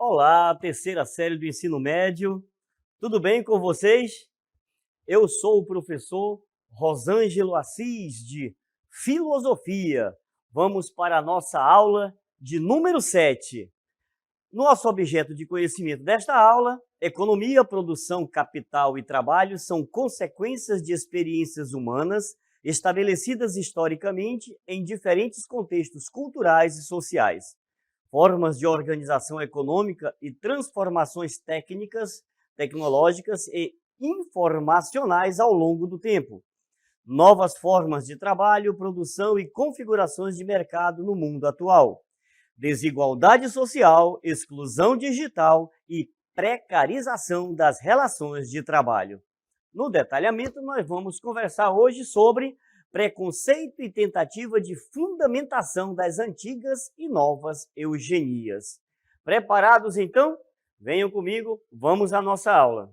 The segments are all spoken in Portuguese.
Olá, terceira série do ensino médio. Tudo bem com vocês? Eu sou o professor Rosângelo Assis, de Filosofia. Vamos para a nossa aula de número 7. Nosso objeto de conhecimento desta aula: economia, produção, capital e trabalho são consequências de experiências humanas estabelecidas historicamente em diferentes contextos culturais e sociais, formas de organização econômica e transformações técnicas, tecnológicas e informacionais ao longo do tempo, novas formas de trabalho, produção e configurações de mercado no mundo atual, desigualdade social, exclusão digital e precarização das relações de trabalho. No detalhamento, nós vamos conversar hoje sobre preconceito e tentativa de fundamentação das antigas e novas eugenias. Preparados, então? Venham comigo, vamos à nossa aula.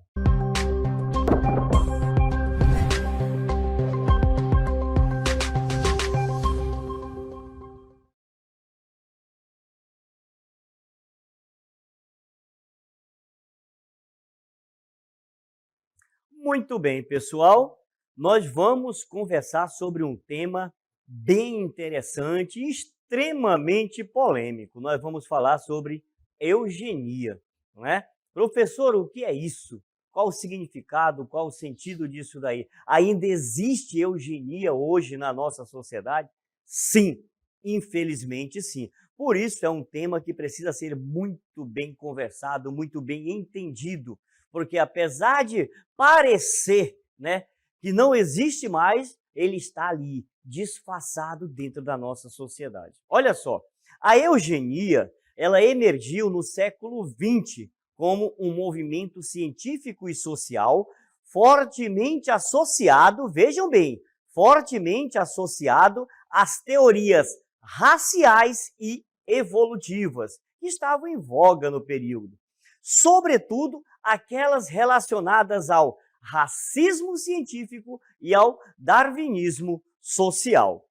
Muito bem, pessoal. Nós vamos conversar sobre um tema bem interessante e extremamente polêmico. Nós vamos falar sobre eugenia, não é? Professor, o que é isso? Qual o significado, qual o sentido disso daí? Ainda existe eugenia hoje na nossa sociedade? Sim, infelizmente sim. Por isso é um tema que precisa ser muito bem conversado, muito bem entendido, porque apesar de parecer, né, que não existe mais, ele está ali, disfarçado dentro da nossa sociedade. Olha só, a eugenia, ela emergiu no século XX como um movimento científico e social fortemente associado, vejam bem, fortemente associado às teorias raciais e evolutivas que estavam em voga no período, sobretudo aquelas relacionadas ao racismo científico e ao darwinismo social.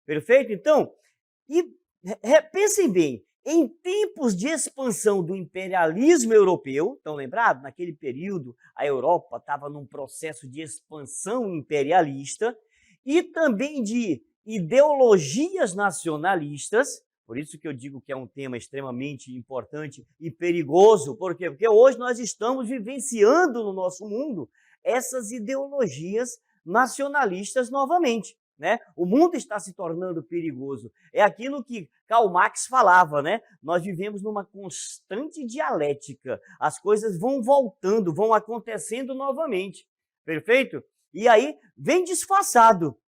Perfeito? Então, pensem bem, em tempos de expansão do imperialismo europeu, estão lembrados? Naquele período, a Europa estava num processo de expansão imperialista e também de ideologias nacionalistas. Por isso que eu digo que é um tema extremamente importante e perigoso. Por quê? Porque hoje nós estamos vivenciando no nosso mundo essas ideologias nacionalistas novamente, né? O mundo está se tornando perigoso. É aquilo que Karl Marx falava, né? Nós vivemos numa constante dialética. As coisas vão voltando, vão acontecendo novamente. Perfeito? E aí vem disfarçado,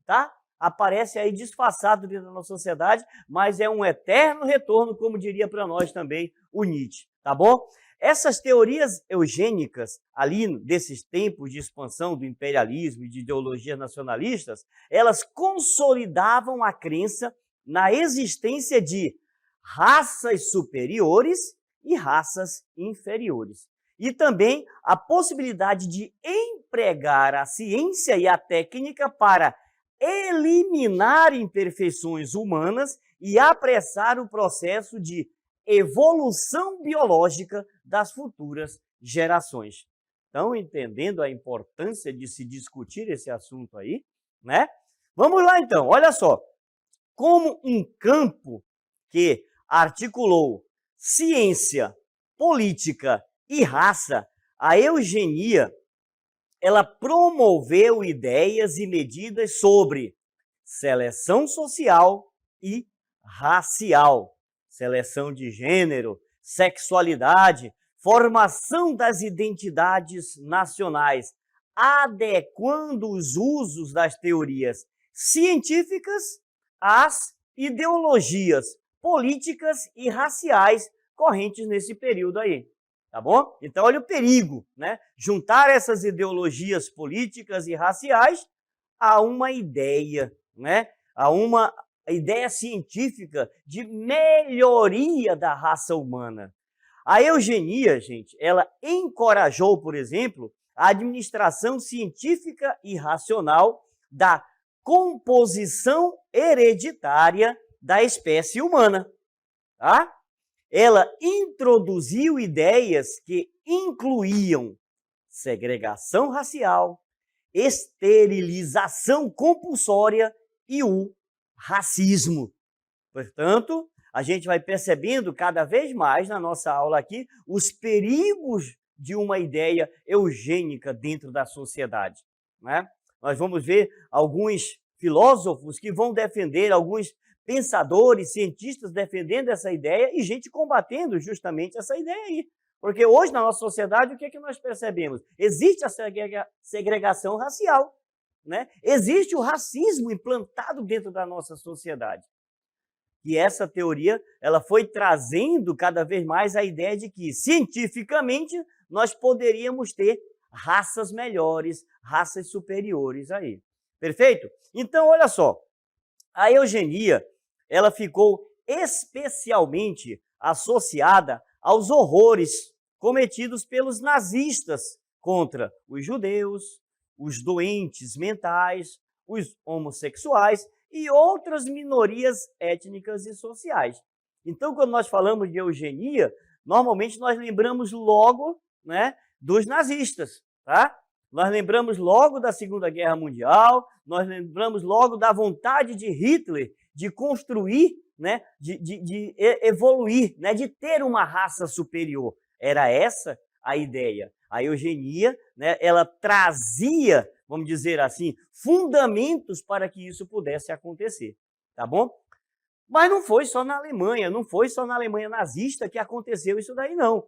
tá? Aparece aí disfarçado dentro da nossa sociedade, mas é um eterno retorno, como diria para nós também o Nietzsche, tá bom? Essas teorias eugênicas, ali desses tempos de expansão do imperialismo e de ideologias nacionalistas, elas consolidavam a crença na existência de raças superiores e raças inferiores. E também a possibilidade de empregar a ciência e a técnica para eliminar imperfeições humanas e apressar o processo de evolução biológica das futuras gerações. Estão entendendo a importância de se discutir esse assunto aí, né? Vamos lá então, olha só. Como um campo que articulou ciência, política e raça, a eugenia, ela promoveu ideias e medidas sobre seleção social e racial, seleção de gênero, sexualidade, formação das identidades nacionais, adequando os usos das teorias científicas às ideologias políticas e raciais correntes nesse período aí. Tá bom? Então, olha o perigo, né? Juntar essas ideologias políticas e raciais a uma ideia, né? A uma ideia científica de melhoria da raça humana. A eugenia, gente, ela encorajou, por exemplo, a administração científica e racional da composição hereditária da espécie humana, tá? ela introduziu ideias que incluíam segregação racial, esterilização compulsória e o racismo. Portanto, a gente vai percebendo cada vez mais na nossa aula aqui os perigos de uma ideia eugênica dentro da sociedade, né? Nós vamos ver alguns filósofos que vão defender, alguns pensadores, cientistas defendendo essa ideia e gente combatendo justamente essa ideia aí. Porque hoje, na nossa sociedade, o que é que nós percebemos? Existe a segregação racial, né? Existe o racismo implantado dentro da nossa sociedade. E essa teoria ela foi trazendo cada vez mais a ideia de que, cientificamente, nós poderíamos ter raças melhores, raças superiores aí. Perfeito? Então, olha só, a eugenia ela ficou especialmente associada aos horrores cometidos pelos nazistas contra os judeus, os doentes mentais, os homossexuais e outras minorias étnicas e sociais. Então, quando nós falamos de eugenia, normalmente nós lembramos logo, né, dos nazistas, tá? Nós lembramos logo da Segunda Guerra Mundial, nós lembramos logo da vontade de Hitler de construir, né, de evoluir, né, de ter uma raça superior. Era essa a ideia. A eugenia, né, ela trazia, vamos dizer assim, fundamentos para que isso pudesse acontecer, tá bom? Mas não foi só na Alemanha, não foi só na Alemanha nazista que aconteceu isso daí, não.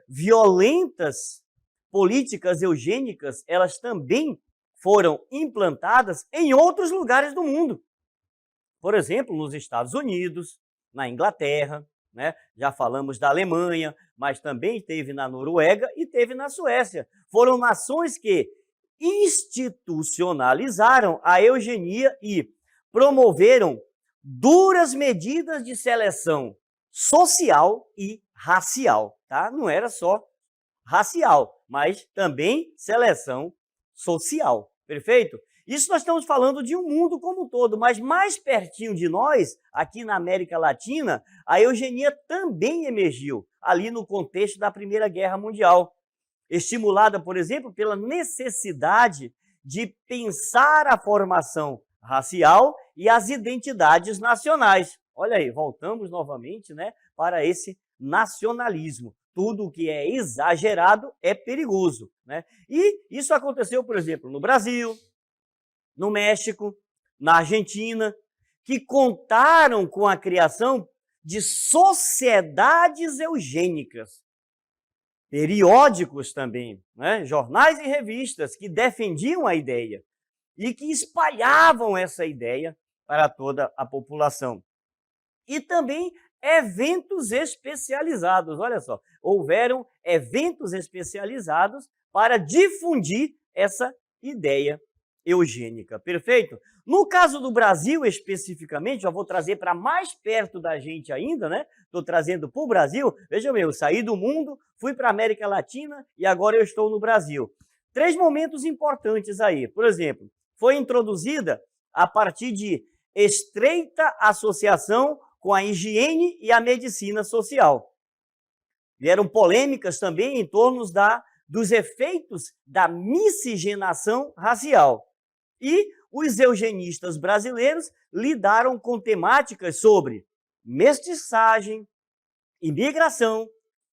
Violentas políticas eugênicas, elas também foram implantadas em outros lugares do mundo. Por exemplo, nos Estados Unidos, na Inglaterra, né? Já falamos da Alemanha, mas também teve na Noruega e teve na Suécia. Foram nações que institucionalizaram a eugenia e promoveram duras medidas de seleção social e racial, tá? Não era só racial, mas também seleção social, perfeito? Isso nós estamos falando de um mundo como um todo, mas mais pertinho de nós, aqui na América Latina, a eugenia também emergiu, ali no contexto da Primeira Guerra Mundial, estimulada, por exemplo, pela necessidade de pensar a formação racial e as identidades nacionais. Olha aí, voltamos novamente, né, para esse nacionalismo. Tudo que é exagerado é perigoso, né? E isso aconteceu, por exemplo, no Brasil, no México, na Argentina, que contaram com a criação de sociedades eugênicas, periódicos também, né? Jornais e revistas que defendiam a ideia e que espalhavam essa ideia para toda a população. E também eventos especializados, olha só, houveram eventos especializados para difundir essa ideia eugênica, perfeito? No caso do Brasil especificamente, já vou trazer para mais perto da gente ainda, né? Estou trazendo para o Brasil, veja bem, eu saí do mundo, fui para a América Latina e agora eu estou no Brasil. 3 momentos importantes aí, por exemplo, foi introduzida a partir de estreita associação com a higiene e a medicina social. Vieram polêmicas também em torno dos efeitos da miscigenação racial. E os eugenistas brasileiros lidaram com temáticas sobre mestiçagem, imigração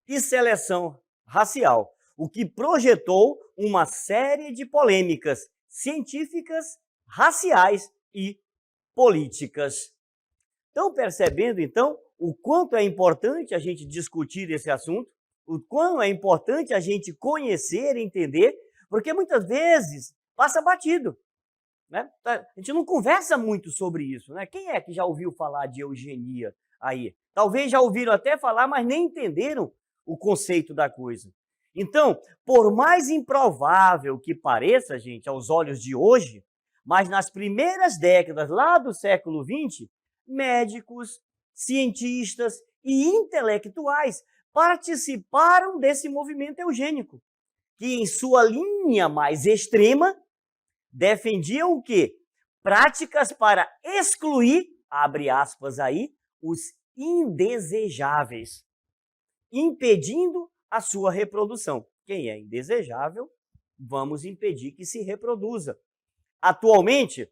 e seleção racial, o que projetou uma série de polêmicas científicas, raciais e políticas. Estão percebendo, então, o quanto é importante a gente discutir esse assunto? O quanto é importante a gente conhecer, entender, porque muitas vezes passa batido, né? A gente não conversa muito sobre isso, né? Quem é que já ouviu falar de eugenia aí? Talvez já ouviram até falar, mas nem entenderam o conceito da coisa. Então, por mais improvável que pareça, gente, aos olhos de hoje, mas nas primeiras décadas lá do século XX, médicos, cientistas e intelectuais participaram desse movimento eugênico, que em sua linha mais extrema defendiam o quê? Práticas para excluir, abre aspas aí, os indesejáveis, impedindo a sua reprodução. Quem é indesejável, vamos impedir que se reproduza. Atualmente,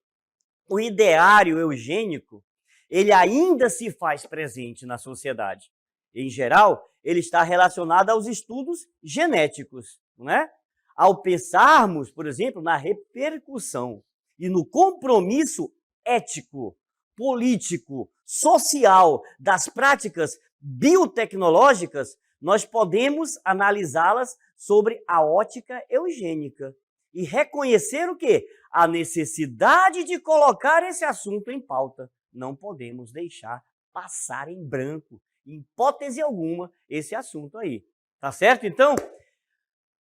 o ideário eugênico, ele ainda se faz presente na sociedade. Em geral, ele está relacionado aos estudos genéticos, não é? Ao pensarmos, por exemplo, na repercussão e no compromisso ético, político, social das práticas biotecnológicas, nós podemos analisá-las sobre a ótica eugênica e reconhecer o quê? A necessidade de colocar esse assunto em pauta. Não podemos deixar passar em branco, em hipótese alguma, esse assunto aí. Tá certo, então?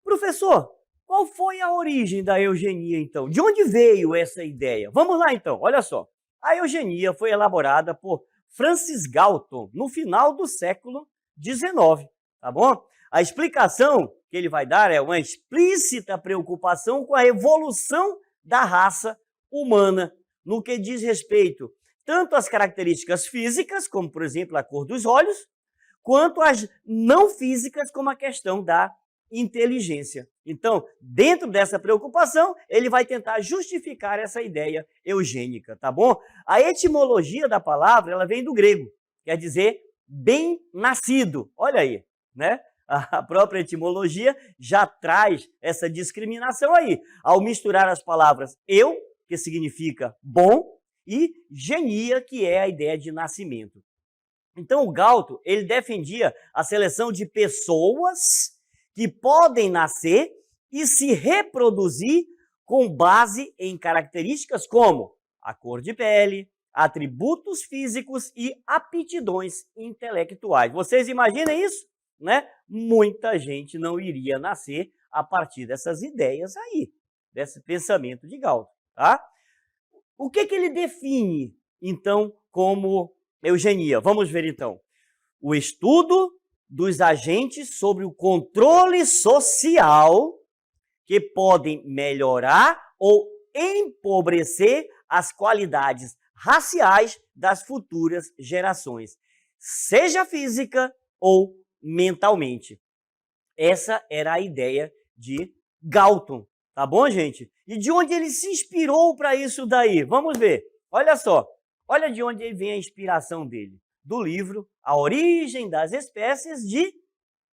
Professor, qual foi a origem da eugenia, então? De onde veio essa ideia? Vamos lá, então. Olha só. A eugenia foi elaborada por Francis Galton no final do século XIX, tá bom? A explicação que ele vai dar é uma explícita preocupação com a evolução da raça humana, no que diz respeito tanto às características físicas, como, por exemplo, a cor dos olhos, quanto às não físicas, como a questão da inteligência. Então, dentro dessa preocupação, ele vai tentar justificar essa ideia eugênica, tá bom? A etimologia da palavra, ela vem do grego, quer dizer bem-nascido. Olha aí, né? A própria etimologia já traz essa discriminação aí, ao misturar as palavras eu, que significa bom, e genia, que é a ideia de nascimento. Então, o Galton, ele defendia a seleção de pessoas que podem nascer e se reproduzir com base em características como a cor de pele, atributos físicos e aptidões intelectuais. Vocês imaginem isso? Né? Muita gente não iria nascer a partir dessas ideias aí, desse pensamento de Galton. Tá? O que ele define, então, como eugenia? Vamos ver, então. O estudo dos agentes sobre o controle social que podem melhorar ou empobrecer as qualidades raciais das futuras gerações, seja física ou mentalmente. Essa era a ideia de Galton, tá bom, gente? E de onde ele se inspirou para isso daí? Vamos ver. Olha só, olha de onde vem a inspiração dele. Do livro A Origem das Espécies, de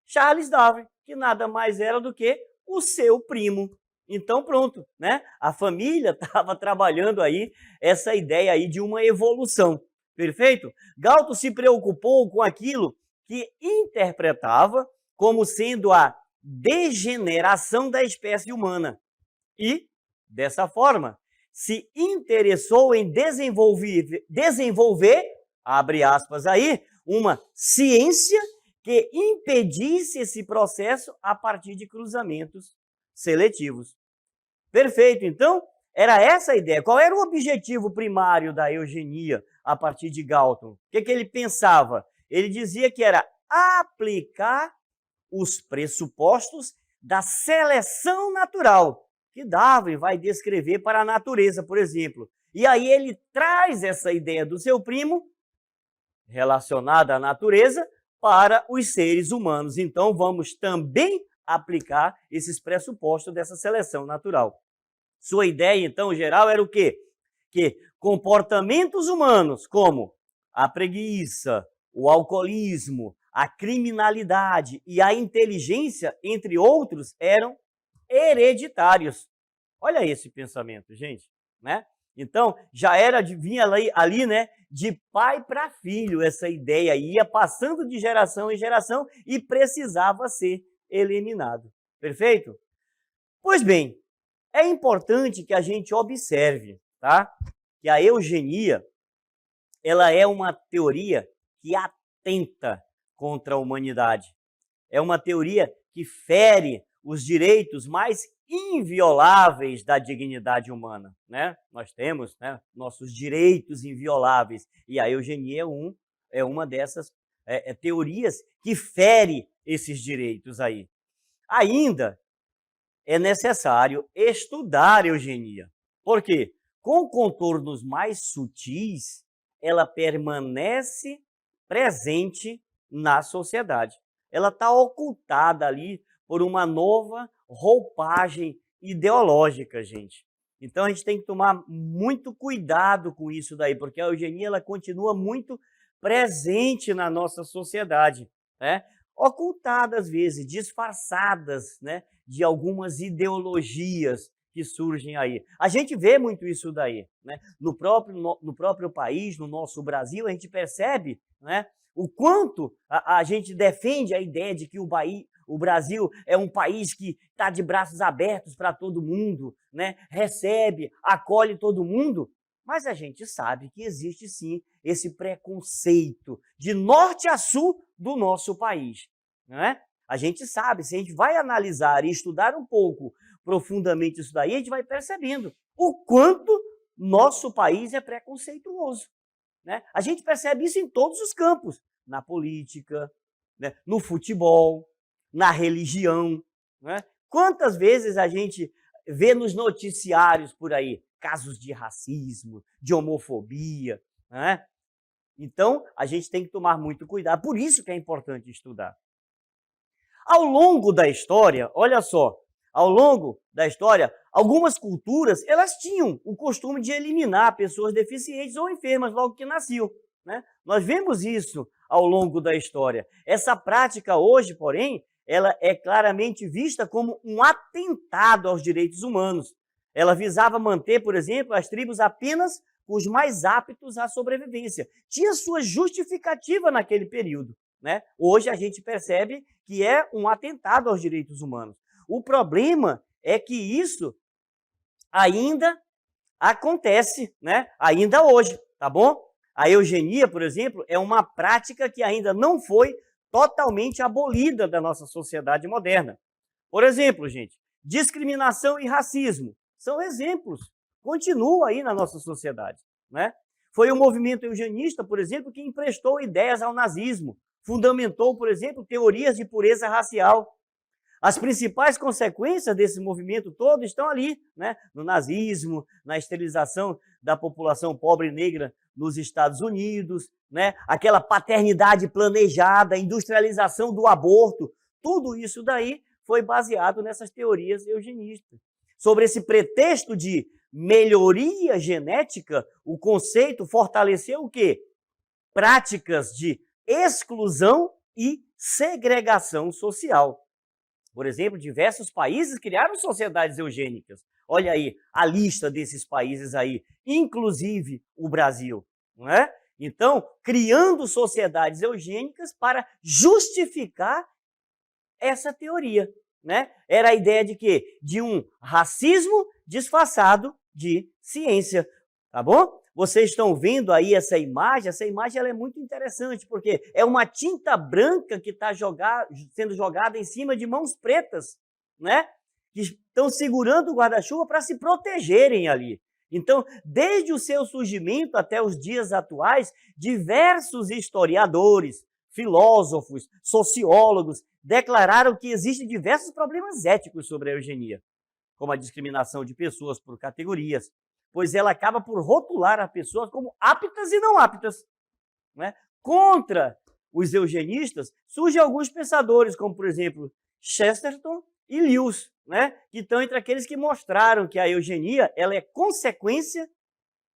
Charles Darwin, que nada mais era do que o seu primo. Então pronto, né? A família estava trabalhando aí essa ideia aí de uma evolução, perfeito? Galton se preocupou com aquilo que interpretava como sendo a degeneração da espécie humana e, dessa forma, se interessou em desenvolver, abre aspas aí, uma ciência que impedisse esse processo a partir de cruzamentos seletivos. Perfeito, então, era essa a ideia. Qual era o objetivo primário da eugenia a partir de Galton? O que ele pensava? Ele dizia que era aplicar os pressupostos da seleção natural, que Darwin vai descrever para a natureza, por exemplo. E aí ele traz essa ideia do seu primo, relacionada à natureza, para os seres humanos. Então, vamos também aplicar esses pressupostos dessa seleção natural. Sua ideia, então, geral, era o quê? Que comportamentos humanos, como a preguiça, o alcoolismo, a criminalidade e a inteligência, entre outros, eram hereditários. Olha esse pensamento, gente, né? Então, já vinha ali, né, de pai para filho, essa ideia ia passando de geração em geração e precisava ser eliminado. Perfeito? Pois bem, é importante que a gente observe, tá? Que a eugenia, ela é uma teoria que atenta contra a humanidade. É uma teoria que fere os direitos mais invioláveis da dignidade humana, né? Nós temos, né, nossos direitos invioláveis e a eugenia é uma dessas teorias que fere esses direitos aí. Ainda é necessário estudar eugenia. Por quê? Com contornos mais sutis, ela permanece presente na sociedade. Ela está ocultada ali por uma nova roupagem ideológica, gente. Então a gente tem que tomar muito cuidado com isso daí, porque a eugenia ela continua muito presente na nossa sociedade, né? Ocultada às vezes, disfarçadas, né, de algumas ideologias que surgem aí. A gente vê muito isso daí, né? No próprio país, no nosso Brasil, a gente percebe, né, o quanto a gente defende a ideia de que o Brasil é um país que está de braços abertos para todo mundo, né? Recebe, acolhe todo mundo, mas a gente sabe que existe sim esse preconceito de norte a sul do nosso país, né? A gente sabe, se a gente vai analisar e estudar um pouco profundamente isso daí, a gente vai percebendo o quanto nosso país é preconceituoso, né? A gente percebe isso em todos os campos, na política, né, no futebol, na religião, né? Quantas vezes a gente vê nos noticiários por aí casos de racismo, de homofobia, né? Então, a gente tem que tomar muito cuidado, por isso que é importante estudar. Ao longo da história, olha só, ao longo da história, algumas culturas, elas tinham o costume de eliminar pessoas deficientes ou enfermas logo que nasciam, né? Nós vemos isso ao longo da história. Essa prática hoje, porém, ela é claramente vista como um atentado aos direitos humanos. Ela visava manter, por exemplo, as tribos apenas com os mais aptos à sobrevivência. Tinha sua justificativa naquele período, né? Hoje a gente percebe que é um atentado aos direitos humanos. O problema é que isso ainda acontece, né? Ainda hoje, tá bom? A eugenia, por exemplo, é uma prática que ainda não foi totalmente abolida da nossa sociedade moderna. Por exemplo, gente, discriminação e racismo são exemplos, continuam aí na nossa sociedade, né? Foi o movimento eugenista, por exemplo, que emprestou ideias ao nazismo, fundamentou, por exemplo, teorias de pureza racial. As principais consequências desse movimento todo estão ali, né? No nazismo, na esterilização da população pobre e negra nos Estados Unidos, né? Aquela paternidade planejada, a industrialização do aborto, tudo isso daí foi baseado nessas teorias eugenistas. Sobre esse pretexto de melhoria genética, o conceito fortaleceu o quê? Práticas de exclusão e segregação social. Por exemplo, diversos países criaram sociedades eugênicas. Olha aí a lista desses países aí, inclusive o Brasil, não é? Então, criando sociedades eugênicas para justificar essa teoria, né? Era a ideia de quê? De um racismo disfarçado de ciência, tá bom? Vocês estão vendo aí essa imagem ela é muito interessante, porque é uma tinta branca que está sendo jogada em cima de mãos pretas, né? Que estão segurando o guarda-chuva para se protegerem ali. Então, desde o seu surgimento até os dias atuais, diversos historiadores, filósofos, sociólogos declararam que existem diversos problemas éticos sobre a eugenia, como a discriminação de pessoas por categorias, pois ela acaba por rotular as pessoas como aptas e não aptas, né? Contra os eugenistas, surgem alguns pensadores, como, por exemplo, Chesterton e Lewis, né? Que estão entre aqueles que mostraram que a eugenia ela é consequência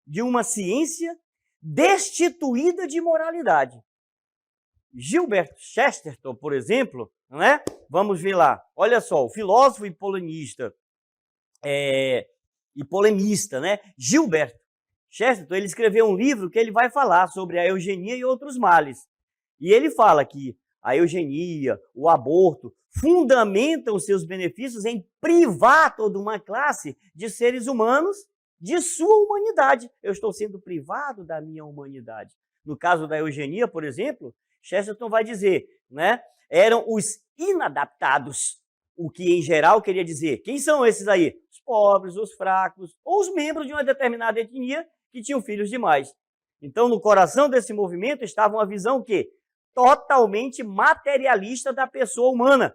de uma ciência destituída de moralidade. Gilbert Chesterton, por exemplo, né? Vamos ver lá, olha só, o filósofo e polemista, né? Gilbert Chesterton, ele escreveu um livro que ele vai falar sobre a eugenia e outros males. E ele fala que a eugenia, o aborto, fundamentam os seus benefícios em privar toda uma classe de seres humanos de sua humanidade. Eu estou sendo privado da minha humanidade. No caso da eugenia, por exemplo, Chesterton vai dizer, né? Eram os inadaptados, o que em geral queria dizer, quem são esses aí? Os pobres, os fracos, ou os membros de uma determinada etnia que tinham filhos demais. Então, no coração desse movimento estava uma visão que totalmente materialista da pessoa humana,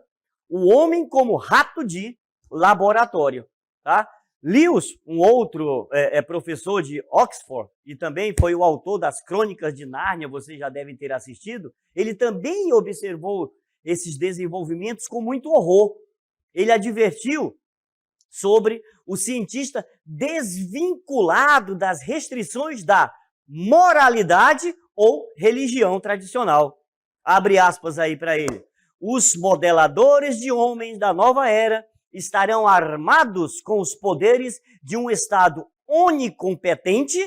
o homem como rato de laboratório, tá? Lewis, um outro professor de Oxford, e também foi o autor das Crônicas de Nárnia, vocês já devem ter assistido, ele também observou esses desenvolvimentos com muito horror. Ele advertiu sobre o cientista desvinculado das restrições da moralidade ou religião tradicional. Abre aspas aí para ele. Os modeladores de homens da nova era estarão armados com os poderes de um Estado onicompetente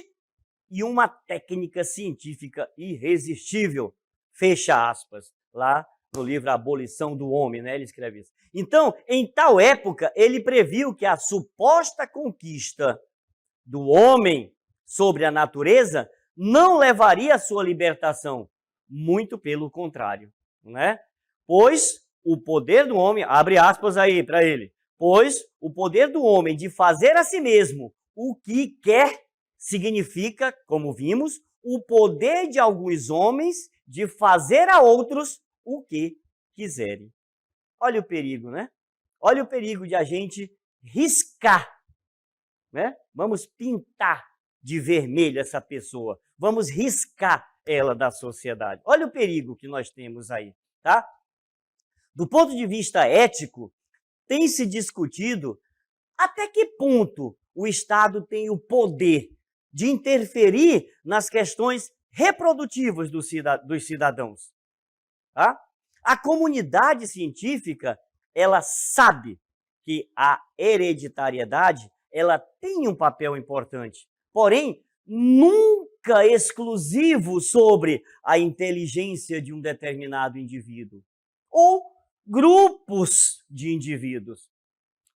e uma técnica científica irresistível. Fecha aspas. Lá no livro A Abolição do Homem, né? Ele escreve isso. Então, em tal época, ele previu que a suposta conquista do homem sobre a natureza não levaria à sua libertação, muito pelo contrário, né? Pois o poder do homem, abre aspas aí para ele, pois o poder do homem de fazer a si mesmo o que quer significa, como vimos, o poder de alguns homens de fazer a outros o que quiserem. Olha o perigo, né? Olha o perigo de a gente riscar, né? Vamos pintar de vermelho essa pessoa. Vamos riscar ela da sociedade. Olha o perigo que nós temos aí, tá? Do ponto de vista ético, tem se discutido até que ponto o Estado tem o poder de interferir nas questões reprodutivas dos cidadãos. Tá? A comunidade científica, ela sabe que a hereditariedade ela tem um papel importante, porém, nunca exclusivo sobre a inteligência de um determinado indivíduo ou grupos de indivíduos,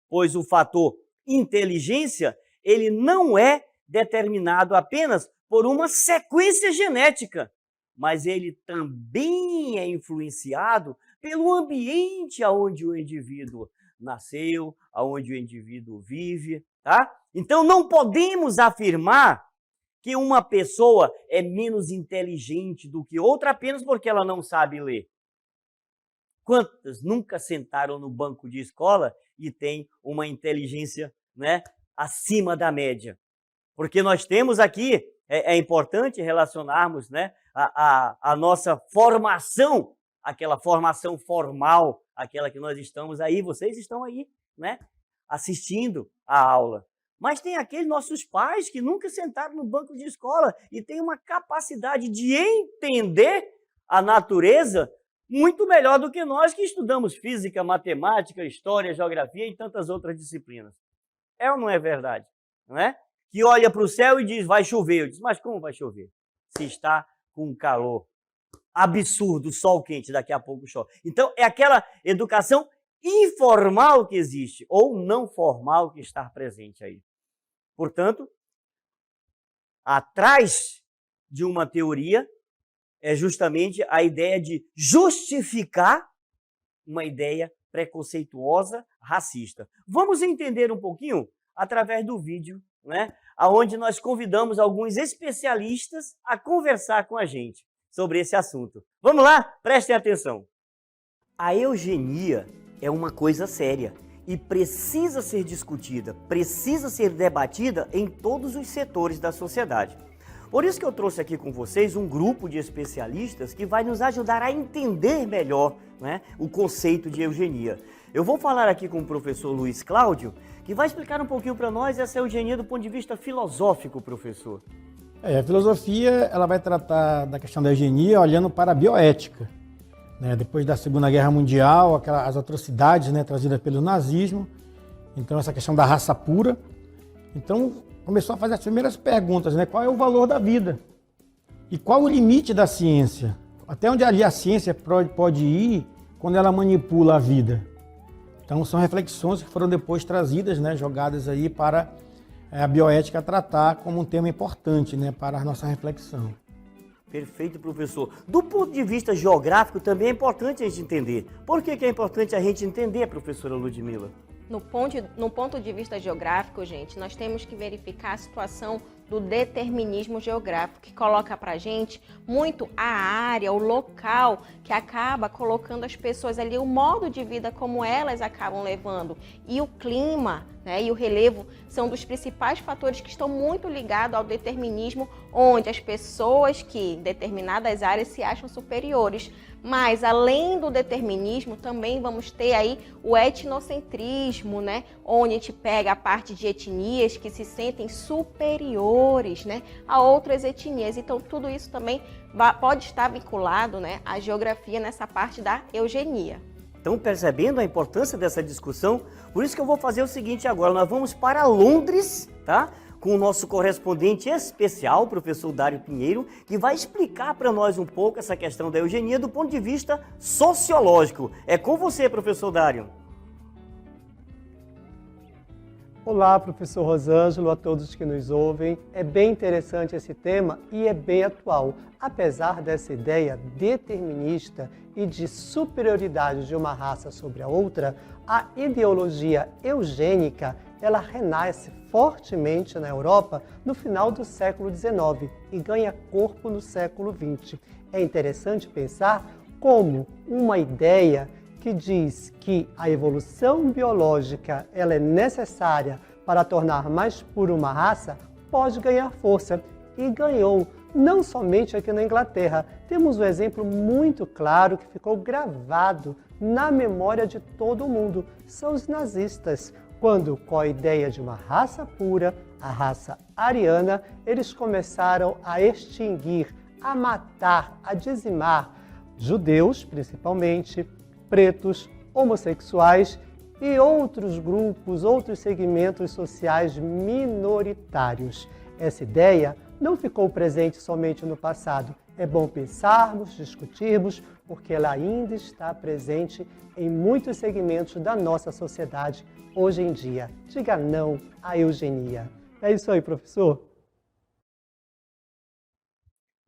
pois o fator inteligência ele não é determinado apenas por uma sequência genética, mas ele também é influenciado pelo ambiente onde o indivíduo nasceu, onde o indivíduo vive, tá? Então não podemos afirmar que uma pessoa é menos inteligente do que outra apenas porque ela não sabe ler. Quantas nunca sentaram no banco de escola e têm uma inteligência, né, acima da média? Porque nós temos aqui, é importante relacionarmos, né, a nossa formação, aquela formação formal, aquela que nós estamos aí, vocês estão aí, né, assistindo a aula. Mas tem aqueles nossos pais que nunca sentaram no banco de escola e têm uma capacidade de entender a natureza muito melhor do que nós que estudamos física, matemática, história, geografia e tantas outras disciplinas. É ou não é verdade? Não é? Que olha para o céu e diz, vai chover. Eu disse, mas como vai chover? Se está com um calor absurdo, sol quente, daqui a pouco chove. Então, é aquela educação informal que existe, ou não formal que está presente aí. Portanto, atrás de uma teoria é justamente a ideia de justificar uma ideia preconceituosa, racista. Vamos entender um pouquinho através do vídeo, né, onde nós convidamos alguns especialistas a conversar com a gente sobre esse assunto. Vamos lá? Prestem atenção. A eugenia é uma coisa séria e precisa ser discutida, precisa ser debatida em todos os setores da sociedade. Por isso que eu trouxe aqui com vocês um grupo de especialistas que vai nos ajudar a entender melhor, né, o conceito de eugenia. Eu vou falar aqui com o professor Luiz Cláudio, que vai explicar um pouquinho para nós essa eugenia do ponto de vista filosófico, professor. A filosofia ela vai tratar da questão da eugenia olhando para a bioética. Né? Depois da Segunda Guerra Mundial, as atrocidades, né, trazidas pelo nazismo, então essa questão da raça pura. Então começou a fazer as primeiras perguntas, né? Qual é o valor da vida? E qual o limite da ciência? Até onde ali a ciência pode ir quando ela manipula a vida? Então são reflexões que foram depois trazidas, né, jogadas aí para a bioética tratar como um tema importante, né, para a nossa reflexão. Perfeito, professor. Do ponto de vista geográfico também é importante a gente entender. Por que é importante a gente entender, professora Ludmila? No ponto de vista geográfico, gente, nós temos que verificar a situação do determinismo geográfico, que coloca pra gente muito a área, o local, que acaba colocando as pessoas ali, o modo de vida como elas acabam levando. E o clima, né, e o relevo são dos principais fatores que estão muito ligados ao determinismo, onde as pessoas que em determinadas áreas se acham superiores. Mas, além do determinismo, também vamos ter aí o etnocentrismo, né? Onde a gente pega a parte de etnias que se sentem superiores, né, a outras etnias. Então, tudo isso também pode estar vinculado, né, à geografia nessa parte da eugenia. Estão percebendo a importância dessa discussão? Por isso que eu vou fazer o seguinte agora, nós vamos para Londres, tá? Com o nosso correspondente especial, o professor Dário Pinheiro, que vai explicar para nós um pouco essa questão da eugenia do ponto de vista sociológico. É com você, professor Dário. Olá, professor Rosângelo, a todos que nos ouvem. É bem interessante esse tema e é bem atual. Apesar dessa ideia determinista e de superioridade de uma raça sobre a outra, a ideologia eugênica ela renasce fortemente na Europa no final do século XIX e ganha corpo no século XX. É interessante pensar como uma ideia que diz que a evolução biológica ela é necessária para tornar mais pura uma raça, pode ganhar força. E ganhou, não somente aqui na Inglaterra. Temos um exemplo muito claro que ficou gravado na memória de todo mundo. São os nazistas. Quando, com a ideia de uma raça pura, a raça ariana, eles começaram a extinguir, a matar, a dizimar judeus, principalmente, pretos, homossexuais e outros grupos, outros segmentos sociais minoritários. Essa ideia não ficou presente somente no passado. É bom pensarmos, discutirmos, porque ela ainda está presente em muitos segmentos da nossa sociedade hoje em dia. Diga não à eugenia. É isso aí, professor.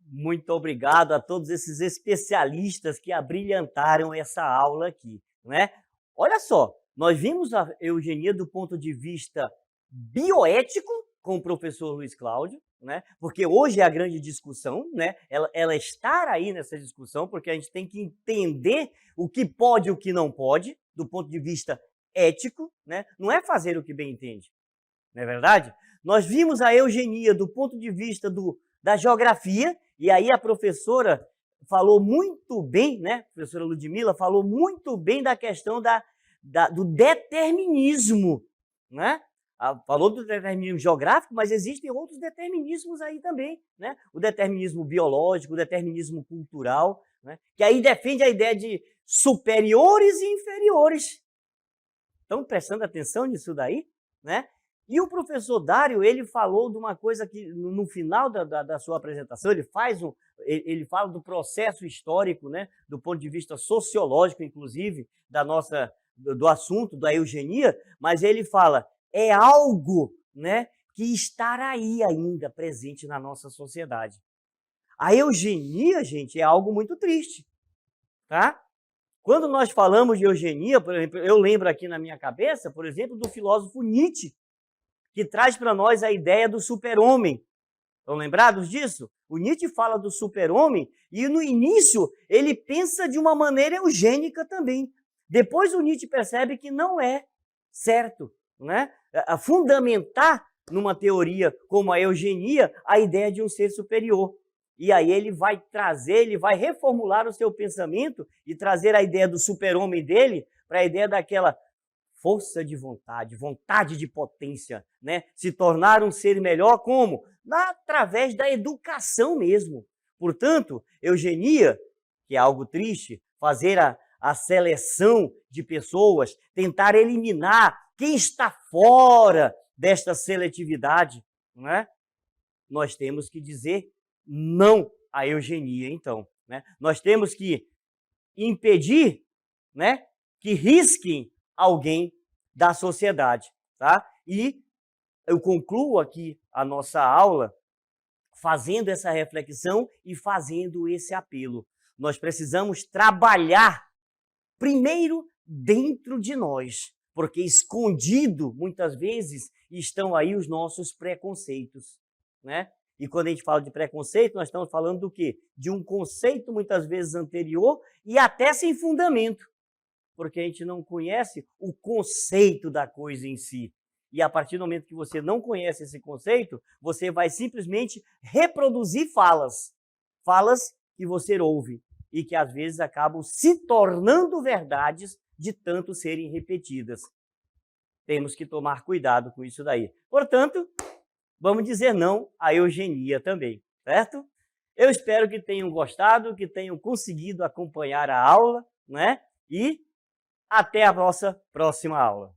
Muito obrigado a todos esses especialistas que abrilhantaram essa aula aqui, né? Olha só, nós vimos a eugenia do ponto de vista bioético com o professor Luiz Cláudio, né? Porque hoje é a grande discussão, né? Ela estar aí nessa discussão, porque a gente tem que entender o que pode e o que não pode, do ponto de vista ético, né? Não é fazer o que bem entende, não é verdade? Nós vimos a eugenia do ponto de vista da geografia, e aí a professora falou muito bem, né? A professora Ludmila falou muito bem da questão do determinismo, né? Falou do determinismo geográfico, mas existem outros determinismos aí também, né? O determinismo biológico, o determinismo cultural, né? Que aí defende a ideia de superiores e inferiores. Estão prestando atenção nisso daí, né? E o professor Dário, ele falou de uma coisa que no final da sua apresentação, ele fala do processo histórico, né? Do ponto de vista sociológico, inclusive, do assunto da eugenia, mas ele fala, é algo, né, que estará aí ainda presente na nossa sociedade. A eugenia, gente, é algo muito triste, tá? Quando nós falamos de eugenia, por exemplo, eu lembro aqui na minha cabeça, por exemplo, do filósofo Nietzsche, que traz para nós a ideia do super-homem. Estão lembrados disso? O Nietzsche fala do super-homem e no início ele pensa de uma maneira eugênica também. Depois o Nietzsche percebe que não é certo, né? A fundamentar numa teoria como a eugenia a ideia de um ser superior. E aí ele vai reformular o seu pensamento e trazer a ideia do super-homem dele para a ideia daquela força de vontade, vontade de potência, né? Se tornar um ser melhor como? Através da educação mesmo. Portanto, eugenia, que é algo triste, fazer a seleção de pessoas, tentar eliminar quem está fora desta seletividade, né? Nós temos que dizer não à eugenia, então, né? Nós temos que impedir, né, que risquem alguém da sociedade, tá? E eu concluo aqui a nossa aula fazendo essa reflexão e fazendo esse apelo. Nós precisamos trabalhar primeiro dentro de nós, porque escondido, muitas vezes, estão aí os nossos preconceitos, né? E quando a gente fala de preconceito, nós estamos falando do quê? De um conceito muitas vezes anterior e até sem fundamento, porque a gente não conhece o conceito da coisa em si. E a partir do momento que você não conhece esse conceito, você vai simplesmente reproduzir falas que você ouve e que às vezes acabam se tornando verdades de tanto serem repetidas. Temos que tomar cuidado com isso daí. Portanto, vamos dizer não à eugenia também, certo? Eu espero que tenham gostado, que tenham conseguido acompanhar a aula, né? E até a nossa próxima aula.